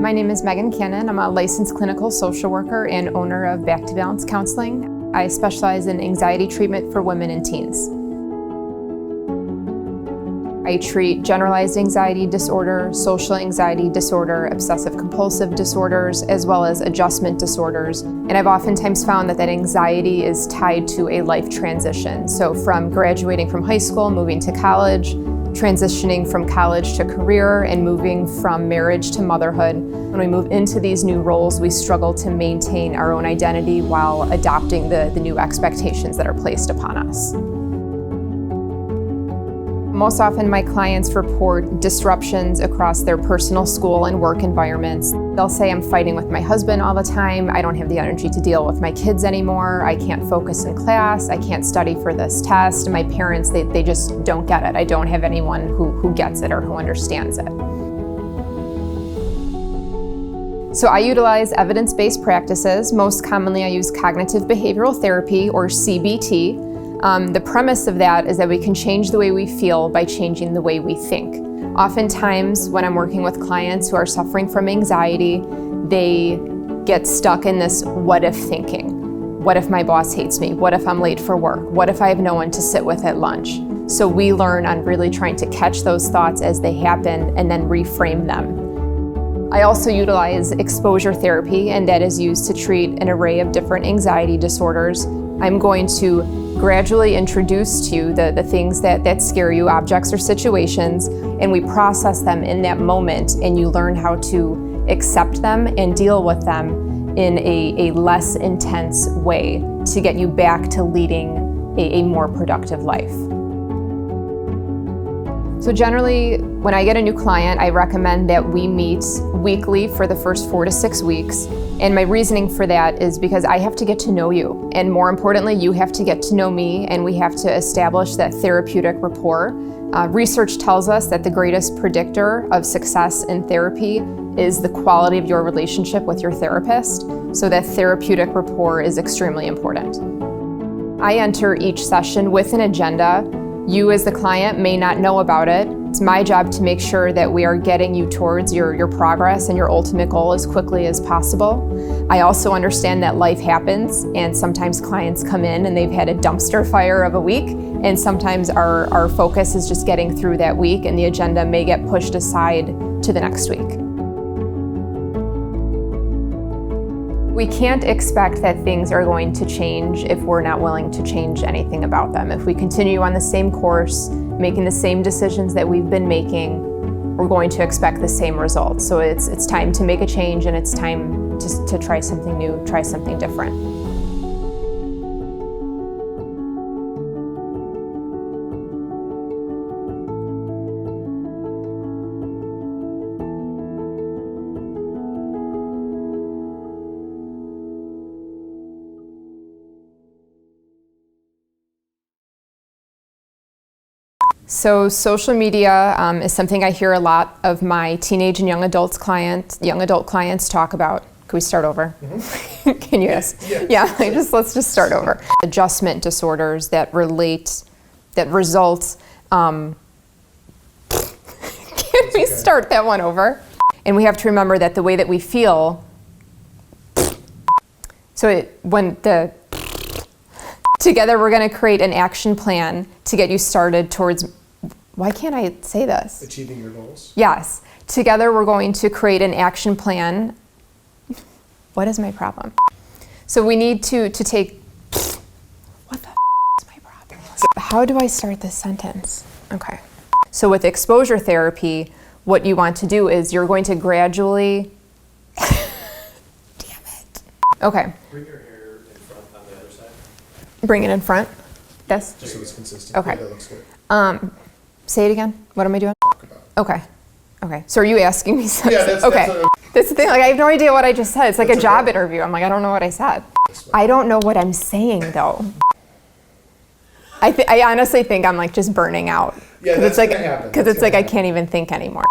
My name is Megan Cannon. I'm a licensed clinical social worker and owner of Back to Balance Counseling. I specialize in anxiety treatment for women and teens. I treat generalized anxiety disorder, social anxiety disorder, obsessive compulsive disorders, as well as adjustment disorders. And I've oftentimes found that anxiety is tied to a life transition. So from graduating from high school, moving to college, transitioning from college to career, and moving from marriage to motherhood. When we move into these new roles, we struggle to maintain our own identity while adopting the new expectations that are placed upon us. Most often my clients report disruptions across their personal, school, and work environments. They'll say, I'm fighting with my husband all the time, I don't have the energy to deal with my kids anymore, I can't focus in class, I can't study for this test. My parents, they just don't get it. I don't have anyone who gets it or who understands it. So I utilize evidence-based practices. Most commonly I use cognitive behavioral therapy, or CBT. The premise of that is that we can change the way we feel by changing the way we think. Oftentimes, when I'm working with clients who are suffering from anxiety, they get stuck in this what if thinking. What if my boss hates me? What if I'm late for work? What if I have no one to sit with at lunch? So we learn on really trying to catch those thoughts as they happen and then reframe them. I also utilize exposure therapy, and that is used to treat an array of different anxiety disorders. I'm going to gradually introduce to you the things that scare you, objects or situations, and we process them in that moment, and you learn how to accept them and deal with them in a less intense way to get you back to leading a more productive life. So generally, when I get a new client, I recommend that we meet weekly for the first 4 to 6 weeks. And my reasoning for that is because I have to get to know you. And more importantly, you have to get to know me, and we have to establish that therapeutic rapport. Research tells us that the greatest predictor of success in therapy is the quality of your relationship with your therapist. So that therapeutic rapport is extremely important. I enter each session with an agenda. You as the client may not know about it. It's my job to make sure that we are getting you towards your progress and your ultimate goal as quickly as possible. I also understand that life happens, and sometimes clients come in and they've had a dumpster fire of a week, and sometimes our focus is just getting through that week, and the agenda may get pushed aside to the next week. We can't expect that things are going to change if we're not willing to change anything about them. If we continue on the same course, making the same decisions that we've been making, we're going to expect the same results. So it's time to make a change, and it's time to try something new, try something different. So social media is something I hear a lot of my teenage and young adult clients talk about. Can we start over? Mm-hmm. Can you ask? Yes. Yeah, let's just start over. Adjustment disorders that result. Can we start that one over? And we have to remember that the way that we feel. Together we're going to create an action plan to get you started towards, why can't I say this? Achieving your goals? Yes. Together we're going to create an action plan. What is my problem? So we need to take, what the is my problem? How do I start this sentence? Okay. So with exposure therapy, what you want to do is you're going to gradually, damn it. Okay. Bring your hair in front on the other side. Bring it in front? Yes? Just so it's consistent. Okay. Yeah, that looks good. Say it again. What am I doing? Talk about it. Okay. So are you asking me something? Yeah, that's That's the thing. Like, I have no idea what I just said. It's like a job interview. I'm like, I don't know what I said. I don't know what I'm saying though. I honestly think I'm like just burning out. Yeah, that's gonna happen. Because it's like I can't even think anymore.